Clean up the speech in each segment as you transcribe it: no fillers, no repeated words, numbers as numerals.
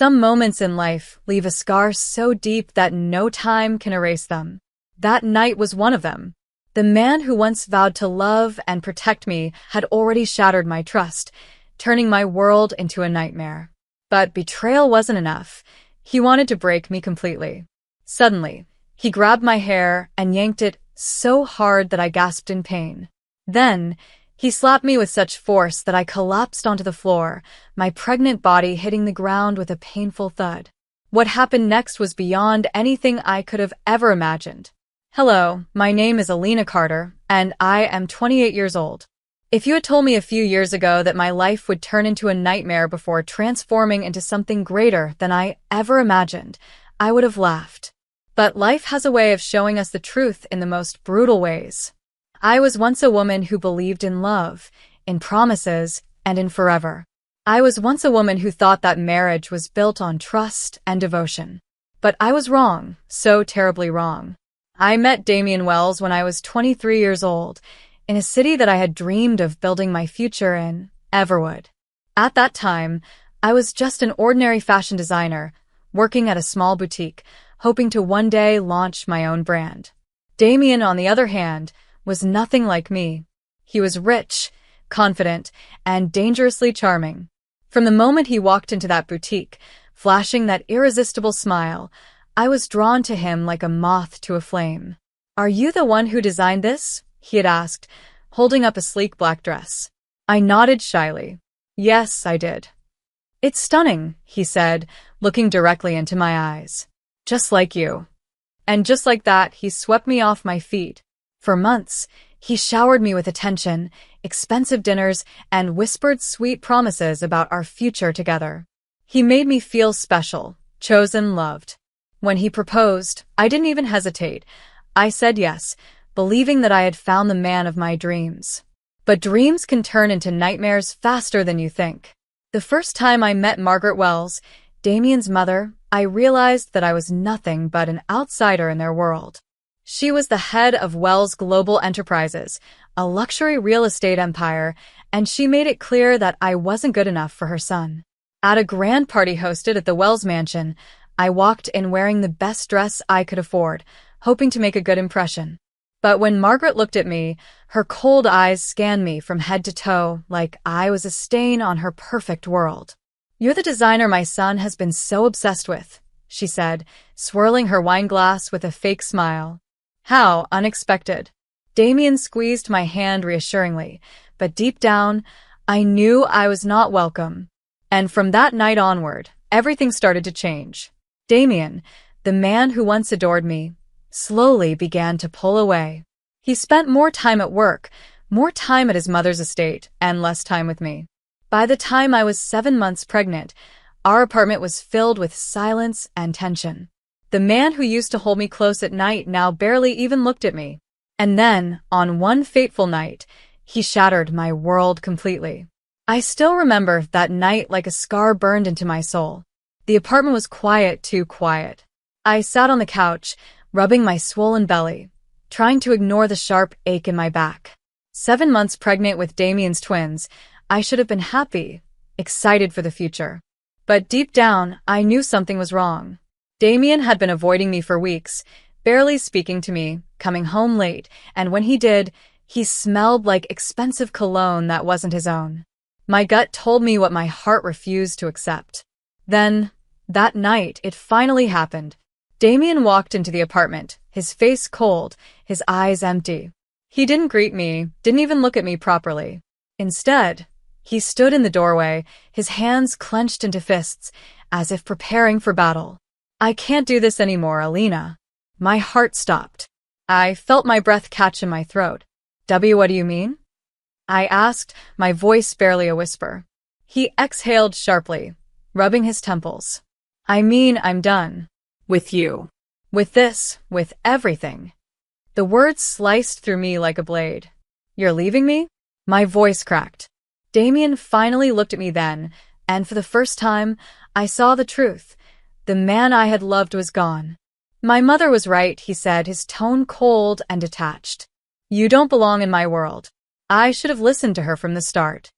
Some moments in life leave a scar so deep that no time can erase them. That night was one of them. The man who once vowed to love and protect me had already shattered my trust, turning my world into a nightmare. But betrayal wasn't enough. He wanted to break me completely. Suddenly, he grabbed my hair and yanked it so hard that I gasped in pain. Then, he slapped me with such force that I collapsed onto the floor, my pregnant body hitting the ground with a painful thud. What happened next was beyond anything I could have ever imagined. Hello, my name is Alina Carter, and I am 28 years old. If you had told me a few years ago that my life would turn into a nightmare before transforming into something greater than I ever imagined, I would have laughed. But life has a way of showing us the truth in the most brutal ways. I was once a woman who believed in love, in promises, and in forever. I was once a woman who thought that marriage was built on trust and devotion. But I was wrong, so terribly wrong. I met Damian Wells when I was 23 years old, in a city that I had dreamed of building my future in, Everwood. At that time, I was just an ordinary fashion designer, working at a small boutique, hoping to one day launch my own brand. Damian, on the other hand, was nothing like me. He was rich, confident, and dangerously charming. From the moment he walked into that boutique, flashing that irresistible smile, I was drawn to him like a moth to a flame. "Are you the one who designed this?" he had asked, holding up a sleek black dress. I nodded shyly. Yes, I did. "It's stunning," he said, looking directly into my eyes. "Just like you." And just like that, he swept me off my feet. For months, he showered me with attention, expensive dinners, and whispered sweet promises about our future together. He made me feel special, chosen, loved. When he proposed, I didn't even hesitate. I said yes, believing that I had found the man of my dreams. But dreams can turn into nightmares faster than you think. The first time I met Margaret Wells, Damian's mother, I realized that I was nothing but an outsider in their world. She was the head of Wells Global Enterprises, a luxury real estate empire, and she made it clear that I wasn't good enough for her son. At a grand party hosted at the Wells Mansion, I walked in wearing the best dress I could afford, hoping to make a good impression. But when Margaret looked at me, her cold eyes scanned me from head to toe like I was a stain on her perfect world. "You're the designer my son has been so obsessed with," she said, swirling her wine glass with a fake smile. How unexpected. Damian squeezed my hand reassuringly, but deep down, I knew I was not welcome. And from that night onward, everything started to change. Damian, the man who once adored me, slowly began to pull away. He spent more time at work, more time at his mother's estate, and less time with me. By the time I was 7 months pregnant, our apartment was filled with silence and tension. The man who used to hold me close at night now barely even looked at me. And then, on one fateful night, he shattered my world completely. I still remember that night like a scar burned into my soul. The apartment was quiet, too quiet. I sat on the couch, rubbing my swollen belly, trying to ignore the sharp ache in my back. 7 months pregnant with Damian's twins, I should have been happy, excited for the future. But deep down, I knew something was wrong. Damian had been avoiding me for weeks, barely speaking to me, coming home late, and when he did, he smelled like expensive cologne that wasn't his own. My gut told me what my heart refused to accept. Then, that night, it finally happened. Damian walked into the apartment, his face cold, his eyes empty. He didn't greet me, didn't even look at me properly. Instead, he stood in the doorway, his hands clenched into fists, as if preparing for battle. "I can't do this anymore, Alina." My heart stopped. I felt my breath catch in my throat. What do you mean?" I asked, my voice barely a whisper. He exhaled sharply, rubbing his temples. "I mean I'm done. With you. With this, with everything." The words sliced through me like a blade. "You're leaving me?" My voice cracked. Damian finally looked at me then, and for the first time, I saw the truth. The man I had loved was gone. "My mother was right," he said, his tone cold and detached. "You don't belong in my world." I should have listened to her from the start.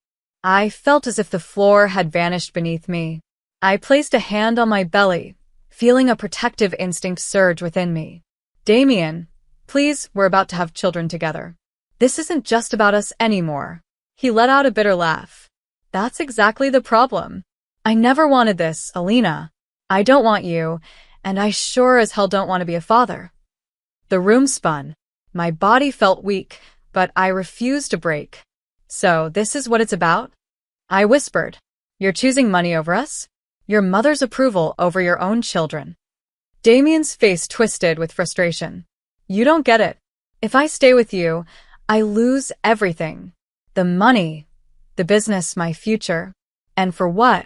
I felt as if the floor had vanished beneath me. I placed a hand on my belly, feeling a protective instinct surge within me. Damien, please, we're about to have children together. This isn't just about us anymore. He let out a bitter laugh. That's exactly the problem. I never wanted this, Alina. I don't want you, and I sure as hell don't want to be a father. The room spun. My body felt weak, but I refused to break. So, this is what it's about? I whispered. You're choosing money over us? Your mother's approval over your own children. Damien's face twisted with frustration. You don't get it. If I stay with you, I lose everything. The money, the business, my future. And for what?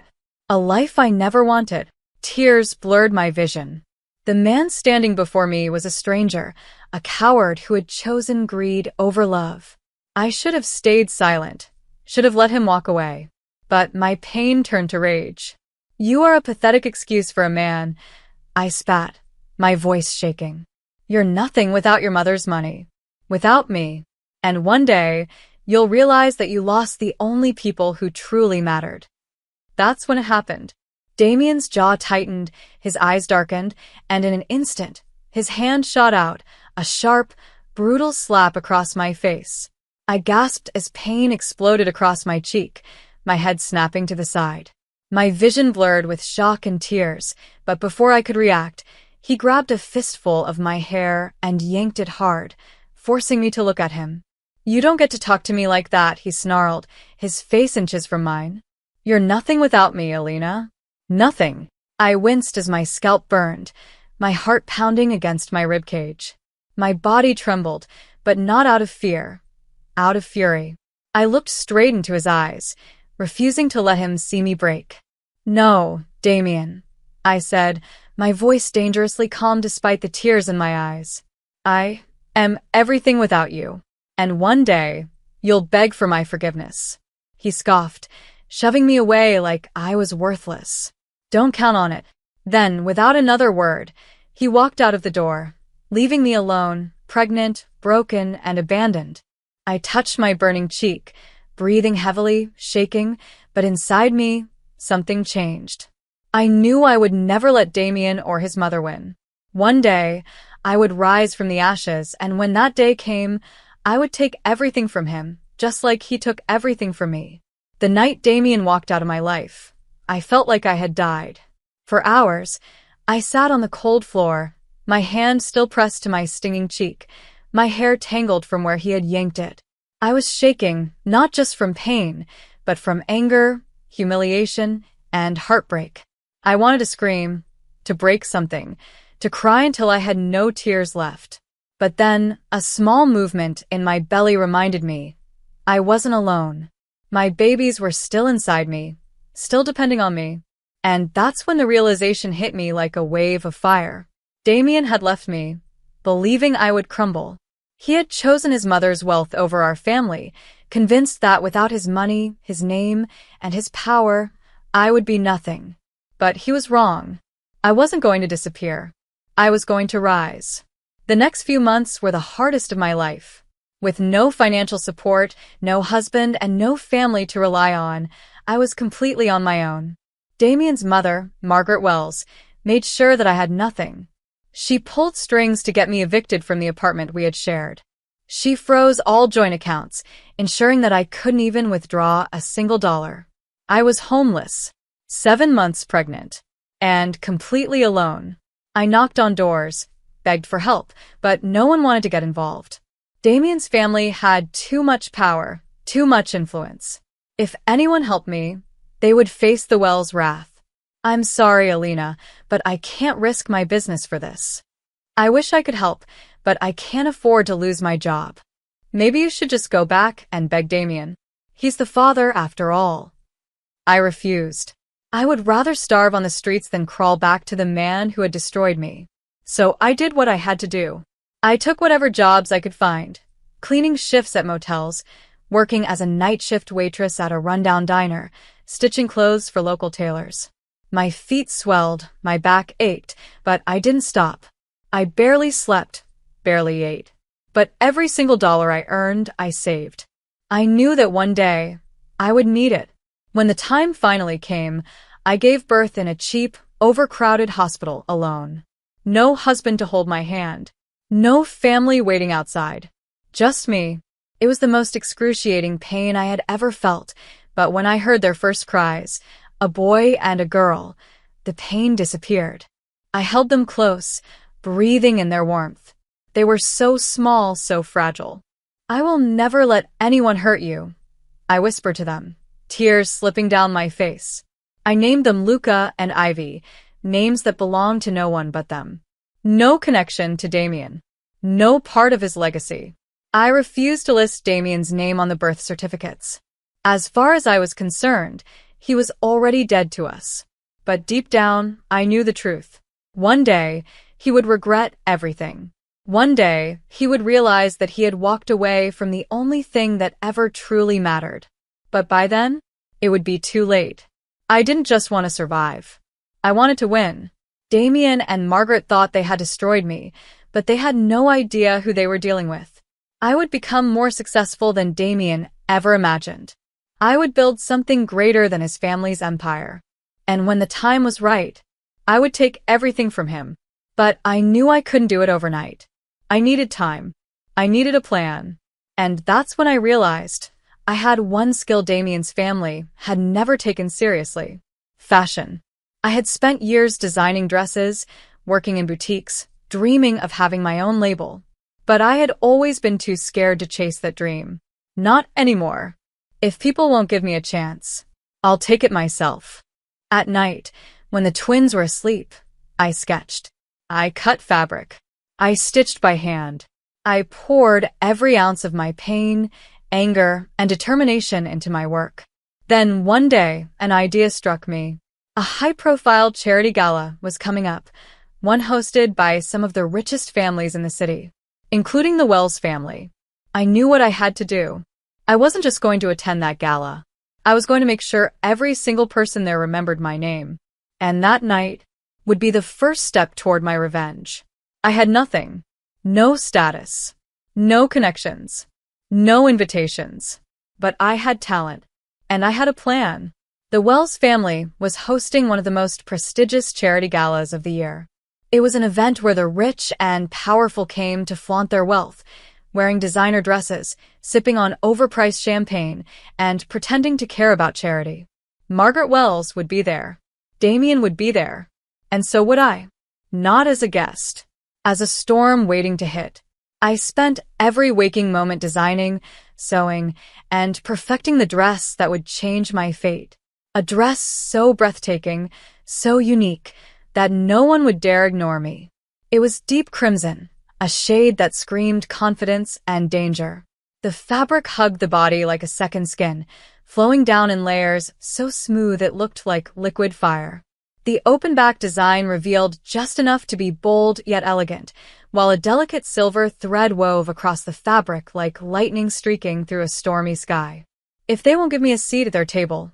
A life I never wanted. Tears blurred my vision. The man standing before me was a stranger, a coward who had chosen greed over love. I should have stayed silent, should have let him walk away. But my pain turned to rage. You are a pathetic excuse for a man, I spat, my voice shaking. You're nothing without your mother's money. Without me. And one day, you'll realize that you lost the only people who truly mattered. That's when it happened. Damien's jaw tightened, his eyes darkened, and in an instant, his hand shot out, a sharp, brutal slap across my face. I gasped as pain exploded across my cheek, my head snapping to the side. My vision blurred with shock and tears, but before I could react, he grabbed a fistful of my hair and yanked it hard, forcing me to look at him. You don't get to talk to me like that, he snarled, his face inches from mine. You're nothing without me, Alina. Nothing. I winced as my scalp burned, my heart pounding against my ribcage. My body trembled, but not out of fear, out of fury. I looked straight into his eyes, refusing to let him see me break. No, Damien, I said, my voice dangerously calm despite the tears in my eyes. I am everything without you, and one day you'll beg for my forgiveness. He scoffed, shoving me away like I was worthless. Don't count on it. Then, without another word, he walked out of the door, leaving me alone, pregnant, broken, and abandoned. I touched my burning cheek, breathing heavily, shaking, but inside me, something changed. I knew I would never let Damien or his mother win. One day, I would rise from the ashes, and when that day came, I would take everything from him, just like he took everything from me. The night Damien walked out of my life, I felt like I had died. For hours, I sat on the cold floor, my hand still pressed to my stinging cheek, my hair tangled from where he had yanked it. I was shaking, not just from pain, but from anger, humiliation, and heartbreak. I wanted to scream, to break something, to cry until I had no tears left. But then, a small movement in my belly reminded me, I wasn't alone. My babies were still inside me, still depending on me. And that's when the realization hit me like a wave of fire. Damien had left me, believing I would crumble. He had chosen his mother's wealth over our family, convinced that without his money, his name, and his power, I would be nothing. But he was wrong. I wasn't going to disappear. I was going to rise. The next few months were the hardest of my life. With no financial support, no husband, and no family to rely on, I was completely on my own. Damien's mother, Margaret Wells, made sure that I had nothing. She pulled strings to get me evicted from the apartment we had shared. She froze all joint accounts, ensuring that I couldn't even withdraw a single dollar. I was homeless, 7 months pregnant, and completely alone. I knocked on doors, begged for help, but no one wanted to get involved. Damien's family had too much power, too much influence. If anyone helped me, they would face the Wells' wrath. I'm sorry, Alina, but I can't risk my business for this. I wish I could help, but I can't afford to lose my job. Maybe you should just go back and beg Damien. He's the father after all. I refused. I would rather starve on the streets than crawl back to the man who had destroyed me. So I did what I had to do. I took whatever jobs I could find, cleaning shifts at motels, working as a night shift waitress at a rundown diner, stitching clothes for local tailors. My feet swelled, my back ached, but I didn't stop. I barely slept, barely ate. But every single dollar I earned, I saved. I knew that one day, I would need it. When the time finally came, I gave birth in a cheap, overcrowded hospital alone. No husband to hold my hand. No family waiting outside. Just me. It was the most excruciating pain I had ever felt, but when I heard their first cries, a boy and a girl, the pain disappeared. I held them close, breathing in their warmth. They were so small, so fragile. I will never let anyone hurt you, I whispered to them, tears slipping down my face. I named them Luca and Ivy, names that belonged to no one but them. No connection to Damien. No part of his legacy. I refused to list Damien's name on the birth certificates. As far as I was concerned, he was already dead to us. But deep down, I knew the truth. One day, he would regret everything. One day, he would realize that he had walked away from the only thing that ever truly mattered. But by then, it would be too late. I didn't just want to survive. I wanted to win. Damien and Margaret thought they had destroyed me, but they had no idea who they were dealing with. I would become more successful than Damien ever imagined. I would build something greater than his family's empire. And when the time was right, I would take everything from him. But I knew I couldn't do it overnight. I needed time. I needed a plan. And that's when I realized I had one skill Damien's family had never taken seriously: fashion. I had spent years designing dresses, working in boutiques, dreaming of having my own label. But I had always been too scared to chase that dream. Not anymore. If people won't give me a chance, I'll take it myself. At night, when the twins were asleep, I sketched. I cut fabric. I stitched by hand. I poured every ounce of my pain, anger, and determination into my work. Then one day, an idea struck me. A high-profile charity gala was coming up, one hosted by some of the richest families in the city, including the Wells family. I knew what I had to do. I wasn't just going to attend that gala. I was going to make sure every single person there remembered my name. And that night would be the first step toward my revenge. I had nothing. No status. No connections. No invitations. But I had talent. And I had a plan. The Wells family was hosting one of the most prestigious charity galas of the year. It was an event where the rich and powerful came to flaunt their wealth, wearing designer dresses, sipping on overpriced champagne, and pretending to care about charity. Margaret Wells would be there. Damien would be there. And so would I. Not as a guest. As a storm waiting to hit. I spent every waking moment designing, sewing, and perfecting the dress that would change my fate. A dress so breathtaking, so unique, that no one would dare ignore me. It was deep crimson, a shade that screamed confidence and danger. The fabric hugged the body like a second skin, flowing down in layers so smooth it looked like liquid fire. The open-back design revealed just enough to be bold yet elegant, while a delicate silver thread wove across the fabric like lightning streaking through a stormy sky. If they won't give me a seat at their table,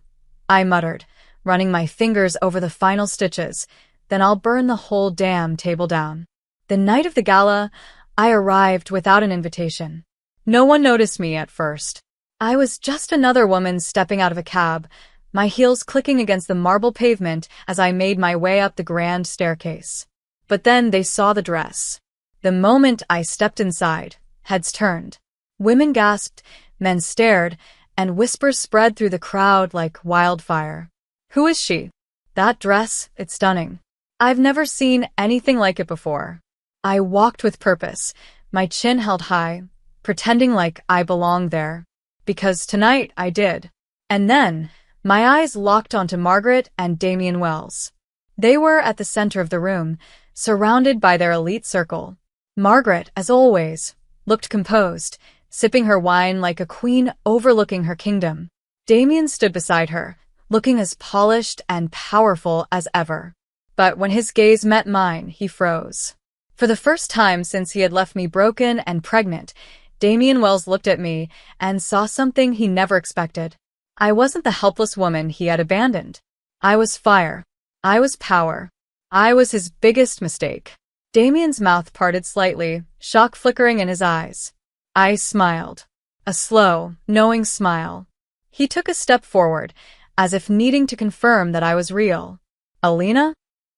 I muttered, running my fingers over the final stitches, then I'll burn the whole damn table down. The night of the gala, I arrived without an invitation. No one noticed me at first. I was just another woman stepping out of a cab, my heels clicking against the marble pavement as I made my way up the grand staircase. But then they saw the dress. The moment I stepped inside, heads turned. Women gasped, men stared, and whispers spread through the crowd like wildfire. Who is she? That dress, it's stunning. I've never seen anything like it before. I walked with purpose, my chin held high, pretending like I belonged there. Because tonight I did. And then, my eyes locked onto Margaret and Damien Wells. They were at the center of the room, surrounded by their elite circle. Margaret, as always, looked composed, sipping her wine like a queen overlooking her kingdom. Damien stood beside her, looking as polished and powerful as ever. But when his gaze met mine, he froze. For the first time since he had left me broken and pregnant, Damien Wells looked at me and saw something he never expected. I wasn't the helpless woman he had abandoned. I was fire. I was power. I was his biggest mistake. Damien's mouth parted slightly, shock flickering in his eyes. I smiled. A slow, knowing smile. He took a step forward, as if needing to confirm that I was real. "Alina?"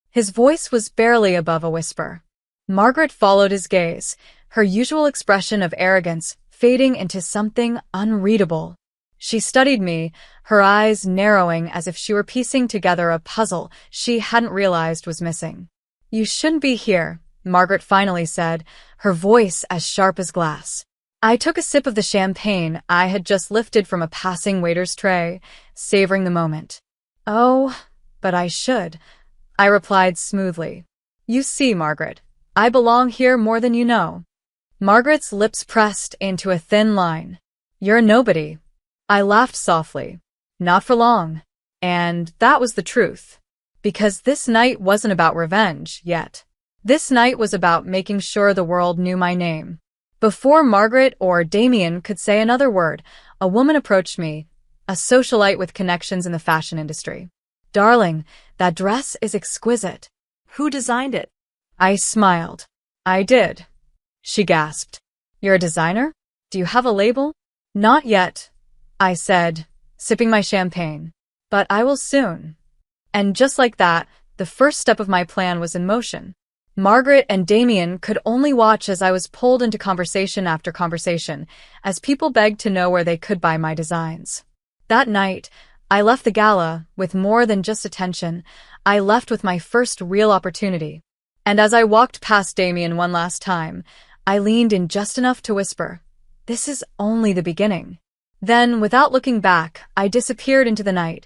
His voice was barely above a whisper. Margaret followed his gaze, her usual expression of arrogance fading into something unreadable. She studied me, her eyes narrowing as if she were piecing together a puzzle she hadn't realized was missing. "You shouldn't be here," Margaret finally said, her voice as sharp as glass. I took a sip of the champagne I had just lifted from a passing waiter's tray, savoring the moment. "Oh, but I should," I replied smoothly. "You see, Margaret, I belong here more than you know." Margaret's lips pressed into a thin line. "You're a nobody." I laughed softly. "Not for long." And that was the truth. Because this night wasn't about revenge, yet. This night was about making sure the world knew my name. Before Margaret or Damien could say another word, a woman approached me, a socialite with connections in the fashion industry. "Darling, that dress is exquisite." Who designed it? I smiled. "I did." She gasped. "You're a designer? Do you have a label?" "Not yet," I said, sipping my champagne. "But I will soon." And just like that, the first step of my plan was in motion. Margaret and Damien could only watch as I was pulled into conversation after conversation, as people begged to know where they could buy my designs. That night, I left the gala with more than just attention. I left with my first real opportunity. And as I walked past Damien one last time, I leaned in just enough to whisper, "This is only the beginning." Then, without looking back, I disappeared into the night,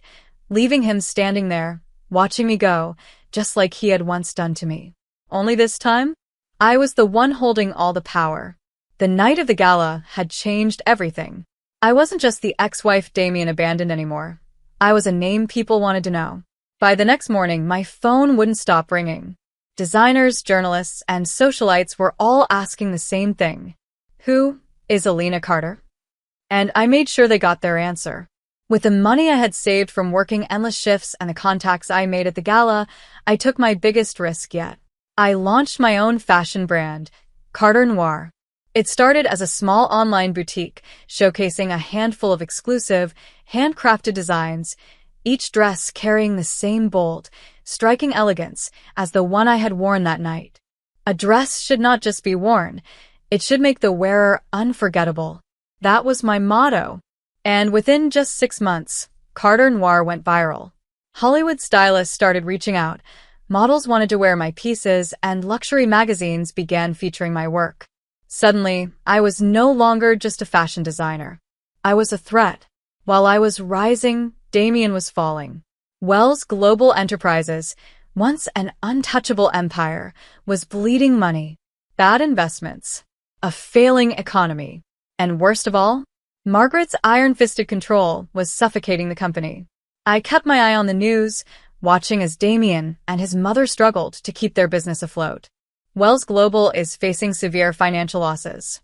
leaving him standing there, watching me go, just like he had once done to me. Only this time, I was the one holding all the power. The night of the gala had changed everything. I wasn't just the ex-wife Damien abandoned anymore. I was a name people wanted to know. By the next morning, my phone wouldn't stop ringing. Designers, journalists, and socialites were all asking the same thing. "Who is Alina Carter?" And I made sure they got their answer. With the money I had saved from working endless shifts and the contacts I made at the gala, I took my biggest risk yet. I launched my own fashion brand, Carter Noir. It started as a small online boutique, showcasing a handful of exclusive, handcrafted designs, each dress carrying the same bold, striking elegance as the one I had worn that night. A dress should not just be worn, it should make the wearer unforgettable. That was my motto. And within just 6 months, Carter Noir went viral. Hollywood stylists started reaching out, models wanted to wear my pieces, and luxury magazines began featuring my work. Suddenly, I was no longer just a fashion designer. I was a threat. While I was rising, Damien was falling. Wells Global Enterprises, once an untouchable empire, was bleeding money, bad investments, a failing economy. And worst of all, Margaret's iron-fisted control was suffocating the company. I kept my eye on the news, watching as Damien and his mother struggled to keep their business afloat. Wells Global is facing severe financial losses.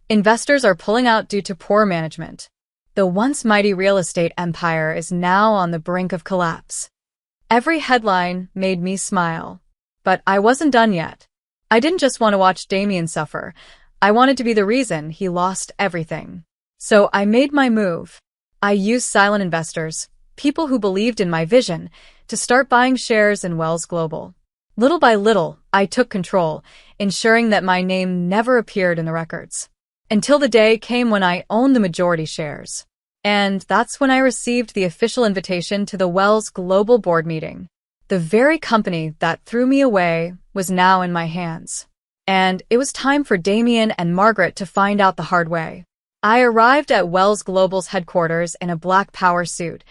Investors are pulling out due to poor management. The once mighty real estate empire is now on the brink of collapse. Every headline made me smile. But I wasn't done yet. I didn't just want to watch Damien suffer. I wanted to be the reason he lost everything. So I made my move. I used silent investors, people who believed in my vision, to start buying shares in Wells Global. Little by little, I took control, ensuring that my name never appeared in the records. Until the day came when I owned the majority shares. And that's when I received the official invitation to the Wells Global board meeting. The very company that threw me away was now in my hands. And it was time for Damien and Margaret to find out the hard way. I arrived at Wells Global's headquarters in a black power suit,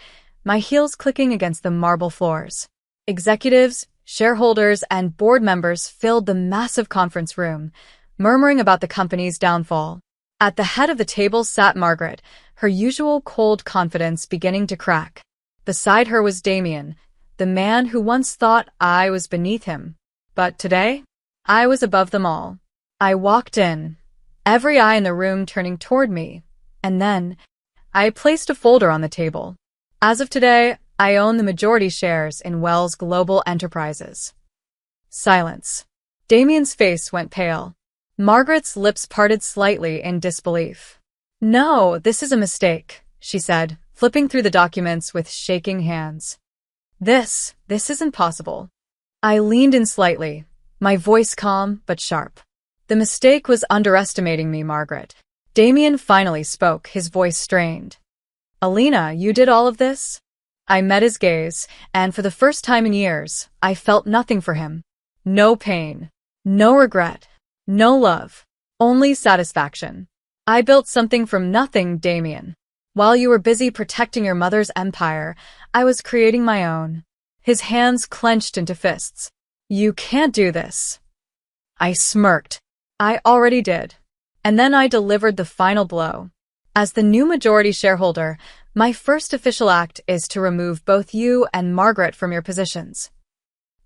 my heels clicking against the marble floors. Executives, shareholders, and board members filled the massive conference room, murmuring about the company's downfall. At the head of the table sat Margaret, her usual cold confidence beginning to crack. Beside her was Damien, the man who once thought I was beneath him. But today, I was above them all. I walked in, every eye in the room turning toward me, and then I placed a folder on the table. As of today, I own the majority shares in Wells Global Enterprises. Silence. Damien's face went pale. Margaret's lips parted slightly in disbelief. "No, this is a mistake," she said, flipping through the documents with shaking hands. This isn't possible. I leaned in slightly, my voice calm but sharp. The mistake was underestimating me, Margaret. Damien finally spoke, his voice strained. Alina, you did all of this? I met his gaze, and for the first time in years, I felt nothing for him. No pain, no regret, no love, only satisfaction. I built something from nothing, Damien. While you were busy protecting your mother's empire, I was creating my own. His hands clenched into fists. You can't do this. I smirked. I already did. And then I delivered the final blow. As the new majority shareholder, my first official act is to remove both you and Margaret from your positions.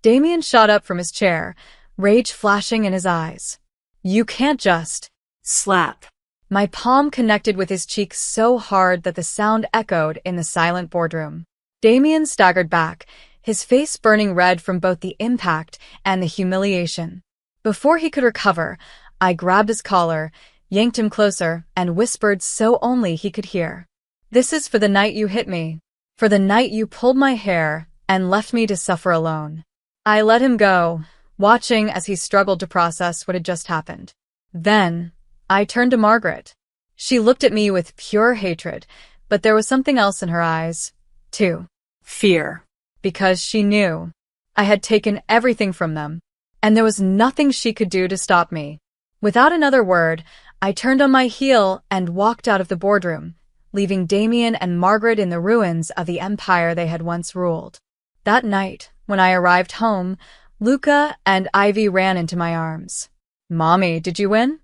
Damien shot up from his chair, rage flashing in his eyes. You can't just... Slap. My palm connected with his cheek so hard that the sound echoed in the silent boardroom. Damien staggered back, his face burning red from both the impact and the humiliation. Before he could recover, I grabbed his collar, yanked him closer, and whispered so only he could hear. This is for the night you hit me, for the night you pulled my hair and left me to suffer alone. I let him go, watching as he struggled to process what had just happened. Then, I turned to Margaret. She looked at me with pure hatred, but there was something else in her eyes, too. Fear. Because she knew I had taken everything from them, and there was nothing she could do to stop me. Without another word, I turned on my heel and walked out of the boardroom, leaving Damien and Margaret in the ruins of the empire they had once ruled. That night, when I arrived home, Luca and Ivy ran into my arms. Mommy, did you win?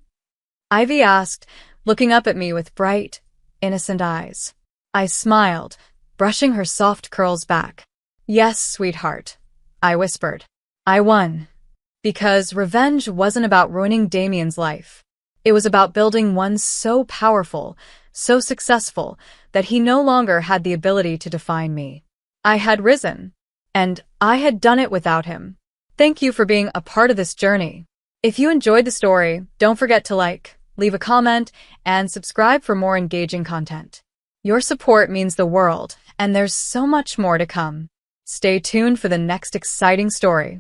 Ivy asked, looking up at me with bright, innocent eyes. I smiled, brushing her soft curls back. Yes, sweetheart, I whispered. I won. Because revenge wasn't about ruining Damien's life. It was about building one so powerful, so successful, that he no longer had the ability to define me. I had risen, and I had done it without him. Thank you for being a part of this journey. If you enjoyed the story, don't forget to like, leave a comment, and subscribe for more engaging content. Your support means the world, and there's so much more to come. Stay tuned for the next exciting story.